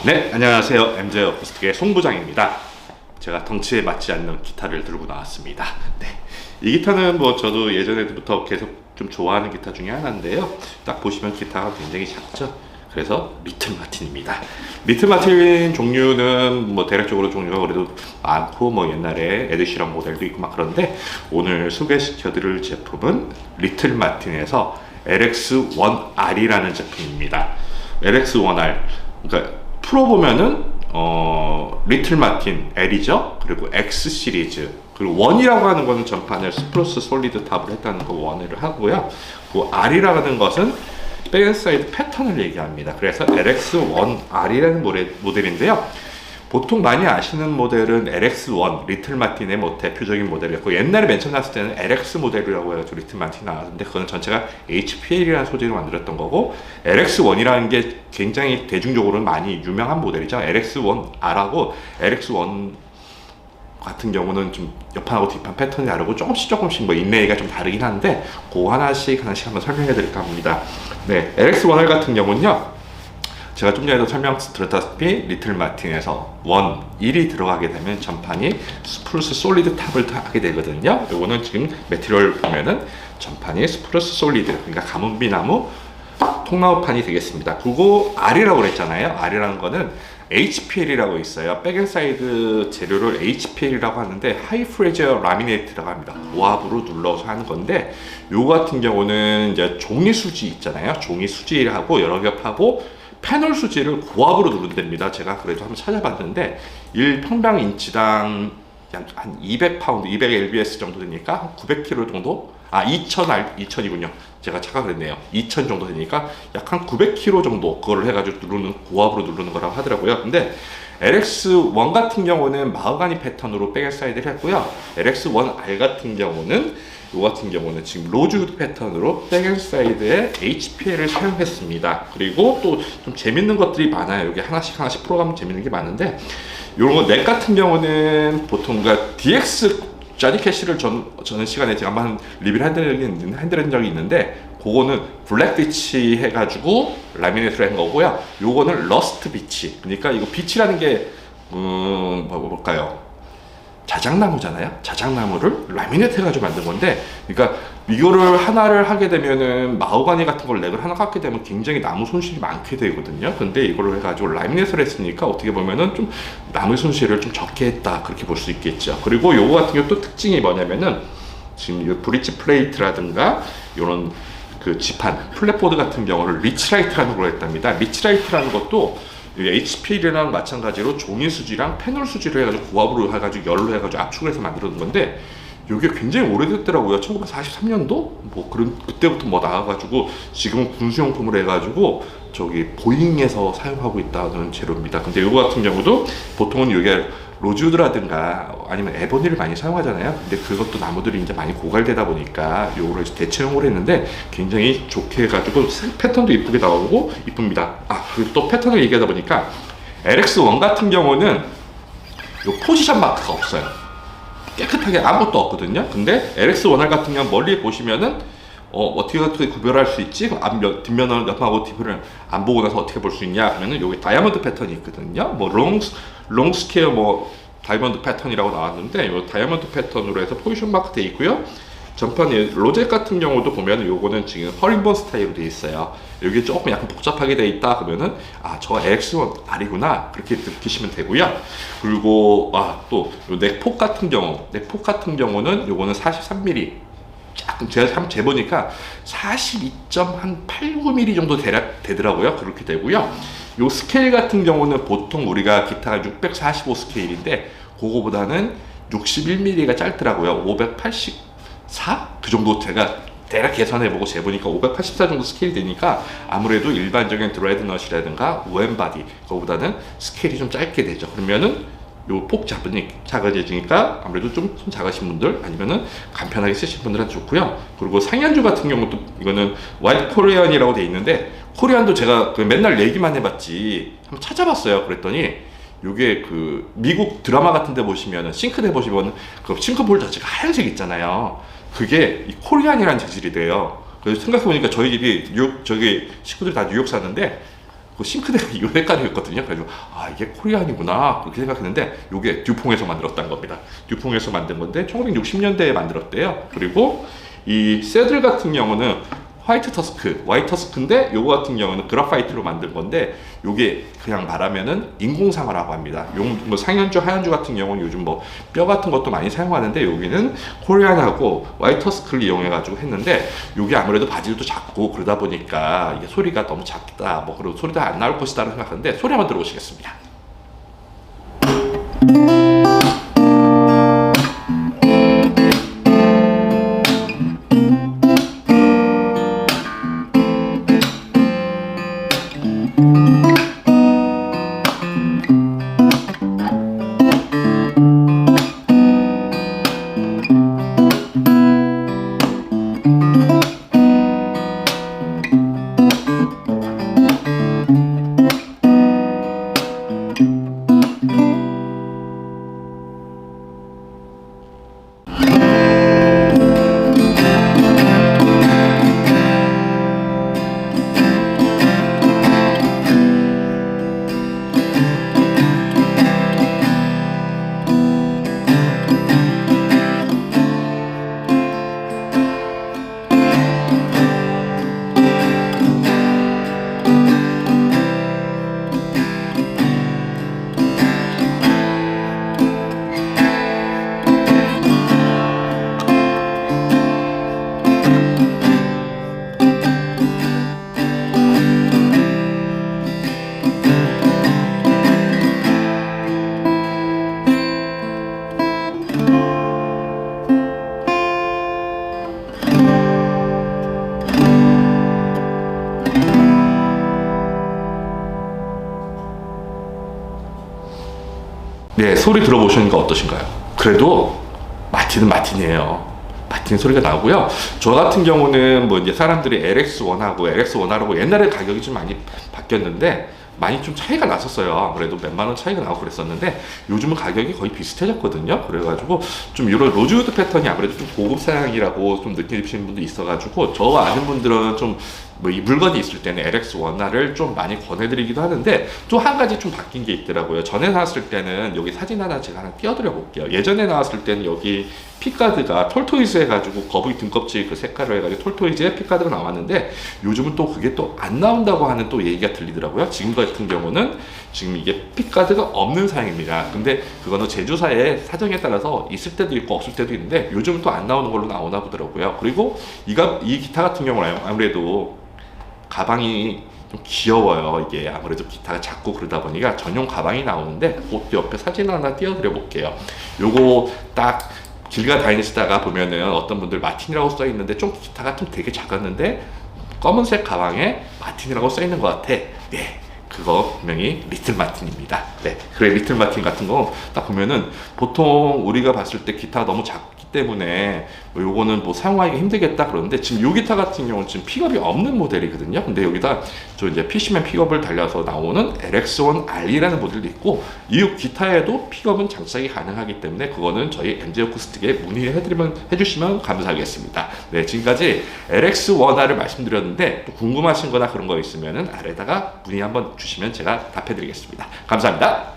네, 안녕하세요. MJ 어쿠스틱의 송 부장입니다. 제가 덩치에 맞지 않는 기타를 들고 나왔습니다. 네, 이 기타는 뭐 저도 예전에부터 계속 좀 좋아하는 기타 중에 하나인데요. 딱 보시면 기타가 굉장히 작죠. 그래서 리틀 마틴입니다. 리틀 마틴 종류는 뭐 대략적으로 종류가 그래도 많고, 뭐 옛날에 에드시런 모델도 있고 막 그런데, 오늘 소개시켜드릴 제품은 리틀 마틴에서 LX1R이라는 제품입니다. LX1R, 그러니까 풀어보면은 리틀 마틴 L이죠. 그리고 X 시리즈, 그리고 1이라고 하는 거는 전판을 스프루스 솔리드 탑을 했다는 거 1을 하고요. 그 R이라고 하는 것은 백앤사이드 패턴을 얘기합니다. 그래서 LX1R이라는 모델인데요. 보통 많이 아시는 모델은 LX1, 리틀 마틴의 뭐 대표적인 모델이었고, 옛날에 맨 처음 나왔을 때는 LX 모델이라고 해가지고 리틀 마틴이 나왔는데, 그거는 전체가 HPL이라는 소재로 만들었던 거고, LX1이라는 게 굉장히 대중적으로 많이 유명한 모델이죠. LX1R하고 LX1 같은 경우는 좀 옆판하고 뒷판 패턴이 다르고 조금씩 뭐 인레이가 좀 다르긴 한데, 그거 하나씩 한번 설명해 드릴까 합니다. 네, LX1R 같은 경우는요, 제가 좀 전에도 설명드렸다시피 리틀 마틴에서 1이 들어가게 되면 전판이 스프루스 솔리드 탑을 하게 되거든요. 요거는 지금 매티리얼 보면은 전판이 스프루스 솔리드, 그러니까 가문비 나무 통나무판이 되겠습니다. 그리고 R이라고 그랬잖아요. R이라는 거는 HPL이라고 있어요. 백앤사이드 재료를 HPL이라고 하는데 하이 프레저 라미네이트라고 합니다. 고압으로 눌러서 하는 건데, 요 같은 경우는 이제 종이 수지 있잖아요. 종이 수지하고 여러 겹하고 패널 수지를 고압으로 누른답니다. 제가 그래도 한번 찾아봤는데 1평방 인치당 한 200파운드, 200lbs 정도 되니까 한 900kg 정도? 2000이군요. 제가 착각했네요. 2000 정도 되니까 약 한 900kg 정도 그거를 해가지고 고압으로 누르는 거라고 하더라고요. 근데 LX1 같은 경우는 마호가니 패턴으로 백앤사이드를 했고요. LX1R 같은 경우는 지금 로즈우드 패턴으로 백앤사이드에 HPL을 사용했습니다. 그리고 또 좀 재밌는 것들이 많아요. 여기 하나씩 풀어가면 재밌는 게 많은데, 요런 거 넥 같은 경우는 보통 DX 자디 캐시를 저는 시간에 제가 한번 리뷰를 해드린 적이 있는데, 그거는 블랙 비치 해가지고 라미네이트를 한 거고요. 요거는 러스트 비치, 그러니까 이거 비치라는 게 뭘까요? 자작나무잖아요. 자작나무를 라미네이트 해가지고 만든 건데, 그러니까 이거를 하나를 하게 되면은 마호가니 같은 걸 렉을 하나 깎게 되면 굉장히 나무 손실이 많게 되거든요. 근데 이거를 해가지고 라미네이트를 했으니까 어떻게 보면은 좀 나무 손실을 좀 적게 했다, 그렇게 볼 수 있겠죠. 그리고 요거 같은 경우 또 특징이 뭐냐면은, 지금 이 브릿지 플레이트라든가 요런 그 지판 플랫보드 같은 경우를 리치라이트라는 걸 했답니다. 리치라이트라는 것도 HPL이랑 마찬가지로 종이 수지랑 패널 수지를 해가지고 고압으로 해가지고 열로 해가지고 압축을 해서 만들어둔 건데, 이게 굉장히 오래됐더라고요. 1943년도? 뭐 그때부터 뭐 나와가지고 지금은 군수용품으로 해가지고 저기 보잉에서 사용하고 있다는 재료입니다. 근데 이거 같은 경우도 보통은 이게 로즈우드라든가 아니면 에보니를 많이 사용하잖아요. 근데 그것도 나무들이 이제 많이 고갈되다 보니까 요거를 대체용으로 했는데, 굉장히 좋게 해가지고 패턴도 이쁘게 나오고 이쁩니다. 그리고 또 패턴을 얘기하다 보니까 LX1 같은 경우는 요 포지션 마크가 없어요. 깨끗하게 아무것도 없거든요. 근데 LX1R 같은 경우 멀리 보시면은 어떻게 구별할 수 있지? 뒷면을 옆하고 뒷면을 안 보고 나서 어떻게 볼 수 있냐 하면은 여기 다이아몬드 패턴이 있거든요. 뭐 롱 스퀘어 뭐 다이아몬드 패턴이라고 나왔는데, 이 다이아몬드 패턴으로 해서 포지션 마크 돼 있고요. 전판에 로제 같은 경우도 보면 요거는 지금 허링본 스타일로 돼 있어요. 여기 조금 약간 복잡하게 돼 있다 그러면은 저거 LX1R이구나, 그렇게 느끼시면 되고요. 그리고 또 넥폭 같은 경우는 요거는 43mm, 제가 한번 재보니까 42.89mm 정도 대략 되더라고요. 그렇게 되고요. 요 스케일 같은 경우는 보통 우리가 기타가 645 스케일인데, 그거보다는 61mm가 짧더라고요. 584? 그 정도 제가 대략 계산해보고 재보니까 584 정도 스케일이 되니까 아무래도 일반적인 드레드넛이라든가 우엠바디 그거보다는 스케일이 좀 짧게 되죠. 그러면은 요 폭 작아지니까 아무래도 좀 손 작으신 분들 아니면은 간편하게 쓰실 분들한테 좋고요. 그리고 상연주 같은 경우도 이거는 화이트 코리안이라고 돼 있는데, 코리안도 제가 맨날 얘기만 해봤지 한번 찾아봤어요. 그랬더니 요게 그 미국 드라마 같은 데 보시면은 싱크대 보시면 그 싱크볼 자체가 하얀색 있잖아요. 그게 이 코리안이라는 재질이 돼요. 그래서 생각해보니까 저희 집이 뉴욕, 저기 식구들이 다 뉴욕 사는데 그 싱크대가 이 색깔이었거든요. 그래서 아, 이게 코리안이구나 그렇게 생각했는데 요게 듀퐁에서 만들었다는 겁니다. 듀퐁에서 만든 건데 1960년대에 만들었대요. 그리고 이 새들 같은 경우는 화이트 터스크인데 요거 같은 경우는 그라파이트로 만든 건데, 요게 그냥 말하면은 인공상어라고 합니다. 뭐 상현주, 하현주 같은 경우는 요즘 뭐 뼈 같은 것도 많이 사용하는데, 여기는 코리안하고 화이트 터스크를 이용해가지고 했는데, 요게 아무래도 바질도 작고 그러다 보니까 이게 소리가 너무 작다, 뭐 그리고 소리도 안 나올 것이다라고 생각하는데, 소리 한번 들어보시겠습니다. 네, 소리 들어보시니까 어떠신가요? 그래도 마틴은 마틴이에요. 마틴 소리가 나고요. 저 같은 경우는 뭐 이제 사람들이 LX1하고 LX1R하고 옛날에 가격이 좀 많이 바뀌었는데 많이 좀 차이가 났었어요. 아무래도 몇만 원 차이가 나고 그랬었는데 요즘은 가격이 거의 비슷해졌거든요. 그래가지고 좀 이런 로즈우드 패턴이 아무래도 좀 고급 사양이라고 좀 느끼시는 분도 있어가지고, 저 아는 분들은 좀 뭐 이 물건이 있을 때는 LX1R을 좀 많이 권해드리기도 하는데, 또 한 가지 좀 바뀐 게 있더라고요. 전에 나왔을 때는 여기 사진 하나 제가 하나 띄워드려 볼게요. 예전에 나왔을 때는 여기 픽가드가 톨토이즈 해가지고 거북이 등껍질 그 색깔로 해가지고 톨토이즈에 픽가드가 나왔는데, 요즘은 또 그게 또 안 나온다고 하는 또 얘기가 들리더라고요. 지금 같은 경우는 지금 이게 픽가드가 없는 사양입니다. 근데 그거는 제조사의 사정에 따라서 있을 때도 있고 없을 때도 있는데, 요즘은 또 안 나오는 걸로 나오나 보더라고요. 그리고 이 기타 같은 경우는 아무래도 가방이 좀 귀여워요. 이게 아무래도 기타가 작고 그러다 보니까 전용 가방이 나오는데, 그것도 옆에 사진 하나 띄워드려 볼게요. 요거 딱 길 다니시다가 보면은 어떤 분들 마틴이라고 써 있는데, 좀 기타가 좀 되게 작았는데 검은색 가방에 마틴이라고 써 있는 것 같아. 네, 그거 분명히 리틀 마틴입니다. 네, 그래, 리틀 마틴 같은 거 딱 보면은 보통 우리가 봤을 때 기타가 너무 작기 때문에 요거는 뭐 사용하기가 힘들겠다 그러는데, 지금 요 기타 같은 경우는 지금 픽업이 없는 모델이거든요. 근데 여기다 저 이제 PC맨 픽업을 달려서 나오는 LX1R이라는 모델도 있고, 이 기타에도 픽업은 장착이 가능하기 때문에 그거는 저희 MJ 어쿠스틱에 해주시면 감사하겠습니다. 네, 지금까지 LX1R을 말씀드렸는데, 또 궁금하신 거나 그런 거 있으면은 아래다가 문의 한번 주시면 제가 답해드리겠습니다. 감사합니다.